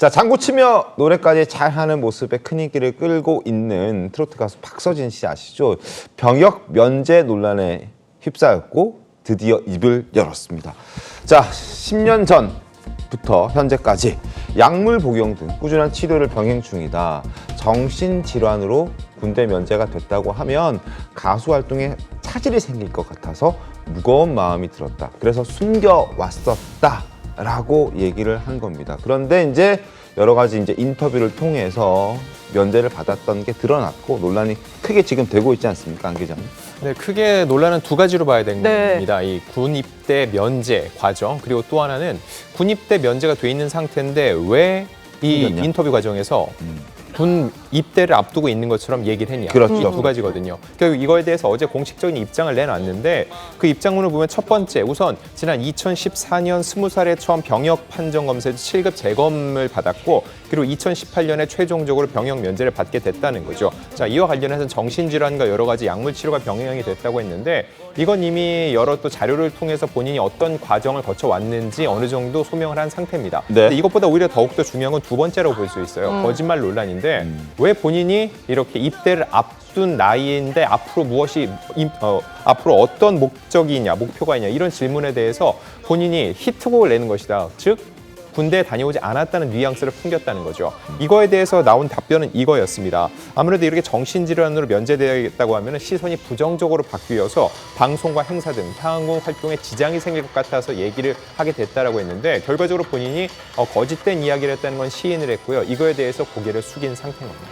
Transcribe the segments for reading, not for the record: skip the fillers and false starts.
자, 장구치며 노래까지 잘하는 모습에 큰 인기를 끌고 있는 트로트 가수 박서진 씨 아시죠? 병역 면제 논란에 휩싸였고 드디어 입을 열었습니다. 자, 10년 전부터 현재까지 약물 복용 등 꾸준한 치료를 병행 중이다. 정신질환으로 군대 면제가 됐다고 하면 가수 활동에 차질이 생길 것 같아서 무거운 마음이 들었다. 그래서 숨겨왔었다라고 얘기를 한 겁니다. 그런데 이제 여러 가지 이제 인터뷰를 통해서 면제를 받았던 게 드러났고 논란이 크게 지금 되고 있지 않습니까, 안 기자님? 네, 크게 논란은 두 가지로 봐야 됩니다. 이 군 입대 면제 과정, 그리고 또 하나는 군 입대 면제가 돼 있는 상태인데 왜 이 인터뷰 과정에서 군 입대를 앞두고 있는 것처럼 얘기를 했냐. 그렇죠. 이 두 가지거든요. 결국 이거에 대해서 어제 공식적인 입장을 내놨는데 그 입장문을 보면 첫 번째, 우선 지난 2014년 20살에 처음 병역 판정 검사에서 7급 재검을 받았고 그리고 2018년에 최종적으로 병역 면제를 받게 됐다는 거죠. 자, 이와 관련해서는 정신질환과 여러 가지 약물 치료가 병행이 됐다고 했는데 이건 이미 여러 또 자료를 통해서 본인이 어떤 과정을 거쳐왔는지 어느 정도 소명을 한 상태입니다. 네. 근데 이것보다 오히려 더욱더 중요한 건 두 번째라고 볼 수 있어요. 거짓말 논란인데 왜 본인이 이렇게 입대를 앞둔 나이인데 앞으로 앞으로 어떤 목적이 있냐, 목표가 있냐 이런 질문에 대해서 본인이 히트곡을 내는 것이다. 즉 군대에 다녀오지 않았다는 뉘앙스를 풍겼다는 거죠. 이거에 대해서 나온 답변은 이거였습니다. 아무래도 이렇게 정신질환으로 면제되었다고 하면 시선이 부정적으로 바뀌어서 방송과 행사 등 향후 활동에 지장이 생길 것 같아서 얘기를 하게 됐다라고 했는데 결과적으로 본인이 거짓된 이야기를 했다는 건 시인을 했고요. 이거에 대해서 고개를 숙인 상태인 겁니다.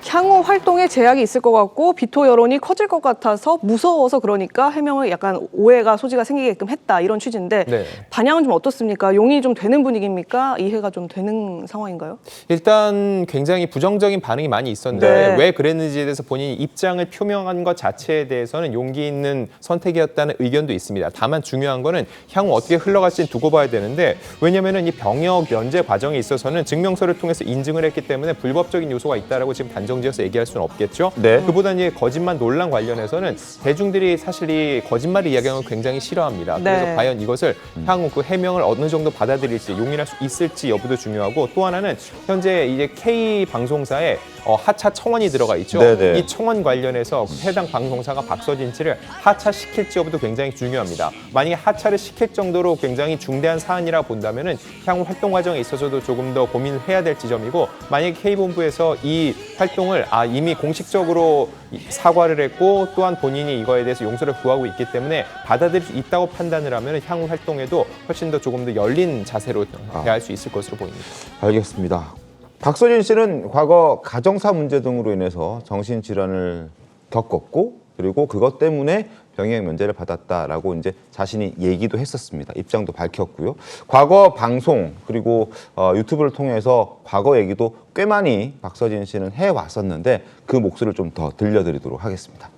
향후 활동에 제약이 있을 것 같고 비토 여론이 커질 것 같아서 무서워서 그러니까 해명을 약간 오해가 소지가 생기게끔 했다 이런 취지인데 네. 반향은 좀 어떻습니까? 용인이 좀 되는 분위기입니까? 이해가 좀 되는 상황인가요? 일단 굉장히 부정적인 반응이 많이 있었는데 네. 왜 그랬는지에 대해서 본인이 입장을 표명한 것 자체에 대해서는 용기 있는 선택이었다는 의견도 있습니다. 다만 중요한 거는 향후 어떻게 흘러갈지는 두고 봐야 되는데 왜냐하면 이 병역 면제 과정에 있어서는 증명서를 통해서 인증을 했기 때문에 불법적인 요소가 있다라고 지금 단정지어서 얘기할 수는 없겠죠. 네. 그보다 이제 거짓말 논란 관련해서는 대중들이 사실 이 거짓말을 이야기하는 걸 굉장히 싫어합니다. 그래서 네. 과연 이것을 향후 그 해명을 어느 정도 받아들일지 용인할 수 있을지 여부도 중요하고 또 하나는 현재 이제 K 방송사에 하차 청원이 들어가 있죠. 네네. 이 청원 관련해서 해당 방송사가 박서진 씨를 하차시킬지 여부도 굉장히 중요합니다. 만약에 하차를 시킬 정도로 굉장히 중대한 사안이라 본다면은 향후 활동 과정에 있어서도 조금 더 고민을 해야 될 지점이고 만약에 K본부에서 이 활동을 이미 공식적으로 사과를 했고 또한 본인이 이거에 대해서 용서를 구하고 있기 때문에 받아들일 수 있다고 판단을 하면 향후 활동에도 훨씬 더 조금 더 열린 자세로 대할 수 있을 것으로 보입니다. 알겠습니다. 박서진 씨는 과거 가정사 문제 등으로 인해서 정신질환을 겪었고 그리고 그것 때문에 병역 면제를 받았다라고 이제 자신이 얘기도 했었습니다. 입장도 밝혔고요. 과거 방송 그리고 유튜브를 통해서 과거 얘기도 꽤 많이 박서진 씨는 해왔었는데 그 목소리를 좀 더 들려드리도록 하겠습니다.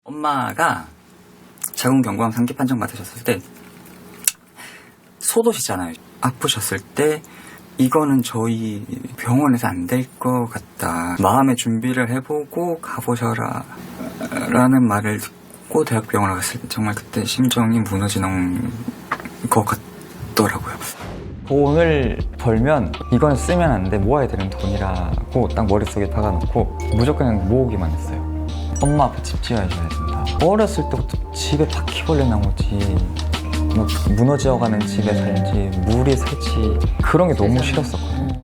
엄마가 자궁경부암 3기 판정 받으셨을 때 소도시잖아요. 아프셨을 때 이거는 저희 병원에서 안 될 것 같다. 마음의 준비를 해보고 가보셔라 라는 말을 듣고 대학병원을 갔을 때 정말 그때 심정이 무너지는 것 같더라고요. 돈을 벌면 이건 쓰면 안 돼, 모아야 되는 돈이라고 딱 머릿속에 박아놓고 무조건 그냥 모으기만 했어요. 엄마 앞에 집 지어야 된다. 어렸을 때부터 집에 바퀴벌레 나오지, 뭐 무너져가는 집에 살지, 물이 새지, 그런 게 너무 싫었었거든요.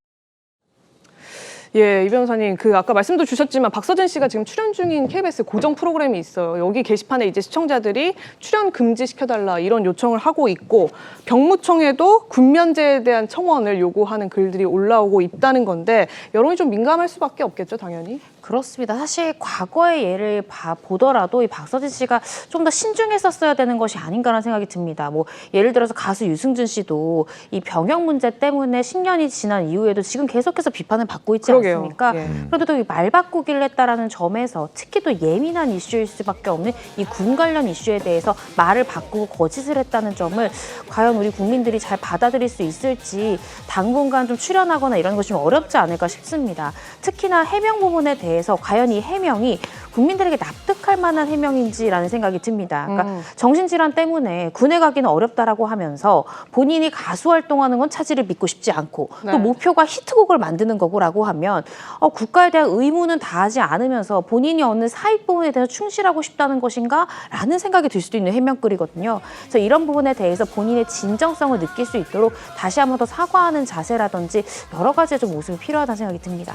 예, 이 변호사님, 아까 말씀도 주셨지만 박서진 씨가 지금 출연 중인 KBS 고정 프로그램이 있어요. 여기 게시판에 이제 시청자들이 출연 금지시켜달라 이런 요청을 하고 있고 병무청에도 군면제에 대한 청원을 요구하는 글들이 올라오고 있다는 건데 여론이 좀 민감할 수밖에 없겠죠, 당연히. 그렇습니다. 사실 과거의 예를 보더라도 이 박서진 씨가 좀 더 신중했었어야 되는 것이 아닌가라는 생각이 듭니다. 뭐 예를 들어서 가수 유승준 씨도 이 병역 문제 때문에 10년이 지난 이후에도 지금 계속해서 비판을 받고 있지 그러게요. 않습니까? 예. 그런데도 말 바꾸기를 했다라는 점에서 특히 또 예민한 이슈일 수밖에 없는 이 군 관련 이슈에 대해서 말을 바꾸고 거짓을 했다는 점을 과연 우리 국민들이 잘 받아들일 수 있을지 당분간 좀 출연하거나 이런 것이 좀 어렵지 않을까 싶습니다. 특히나 해명 부분에 대해 대해서 과연 이 해명이 국민들에게 납득할 만한 해명인지라는 생각이 듭니다. 그러니까 정신질환 때문에 군에 가기는 어렵다라고 하면서 본인이 가수 활동하는 건 차질을 믿고 싶지 않고 네. 또 목표가 히트곡을 만드는 거고라고 하면 국가에 대한 의무는 다하지 않으면서 본인이 얻는 사익 부분에 대해서 충실하고 싶다는 것인가? 라는 생각이 들 수도 있는 해명글이거든요. 그래서 이런 부분에 대해서 본인의 진정성을 느낄 수 있도록 다시 한 번 더 사과하는 자세라든지 여러 가지의 좀 모습이 필요하다는 생각이 듭니다.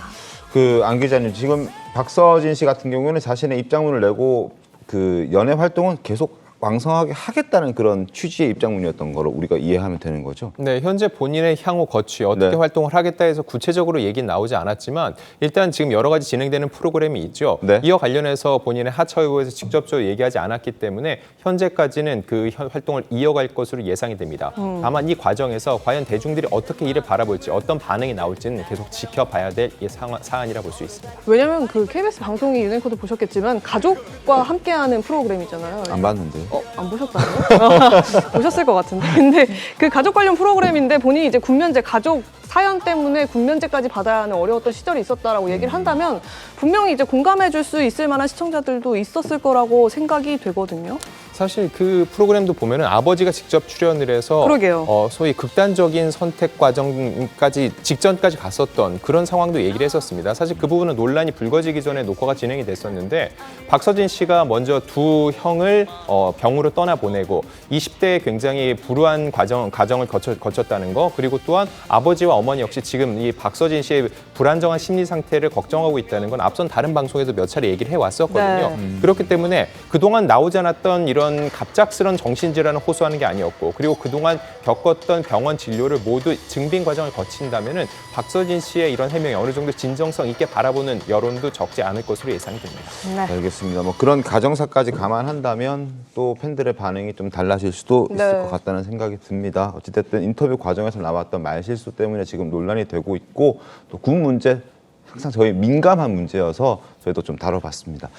안 기자님, 지금 박서진 씨 같은 경우에는 자신의 입장문을 내고 그 연애 활동은 계속 왕성하게 하겠다는 그런 취지의 입장문이었던 거로 우리가 이해하면 되는 거죠. 네, 현재 본인의 향후 거취 어떻게 네. 활동을 하겠다 해서 구체적으로 얘기는 나오지 않았지만 일단 지금 여러 가지 진행되는 프로그램이 있죠. 네. 이와 관련해서 본인의 하차여부에서 직접적으로 얘기하지 않았기 때문에 현재까지는 그 활동을 이어갈 것으로 예상이 됩니다. 다만 이 과정에서 과연 대중들이 어떻게 이를 바라볼지 어떤 반응이 나올지는 계속 지켜봐야 될 사안이라 볼 수 있습니다. 왜냐면 그 KBS 방송이 유네코도 보셨겠지만 가족과 함께하는 프로그램이잖아요. 안 봤는데. 안 보셨다고요? 보셨을 것 같은데. 근데 그 가족 관련 프로그램인데 본인이 이제 군면제 가족 사연 때문에 군면제까지 받아야 하는 어려웠던 시절이 있었다라고 얘기를 한다면 분명히 이제 공감해 줄 수 있을 만한 시청자들도 있었을 거라고 생각이 되거든요. 사실 그 프로그램도 보면은 아버지가 직접 출연을 해서 그러게요. 소위 극단적인 선택 과정까지 직전까지 갔었던 그런 상황도 얘기를 했었습니다. 사실 그 부분은 논란이 불거지기 전에 녹화가 진행이 됐었는데 박서진 씨가 먼저 두 형을 병으로 떠나보내고 20대에 굉장히 불우한 과정을 거쳤다는 거, 그리고 또한 아버지와 어머니 역시 지금 이 박서진 씨의 불안정한 심리 상태를 걱정하고 있다는 건 앞선 다른 방송에도 몇 차례 얘기를 해왔었거든요. 네. 그렇기 때문에 그동안 나오지 않았던 이런 갑작스런 정신질환을 호소하는 게 아니었고, 그리고 그동안 겪었던 병원 진료를 모두 증빙 과정을 거친다면은 박서진 씨의 이런 해명이 어느 정도 진정성 있게 바라보는 여론도 적지 않을 것으로 예상이 됩니다. 네. 알겠습니다. 뭐 그런 가정사까지 감안한다면 또 팬들의 반응이 좀 달라질 수도 있을 네. 것 같다는 생각이 듭니다. 어찌됐든 인터뷰 과정에서 나왔던 말실수 때문에 지금 논란이 되고 있고, 또 군 문제 항상 저희 민감한 문제여서 저희도 좀 다뤄봤습니다.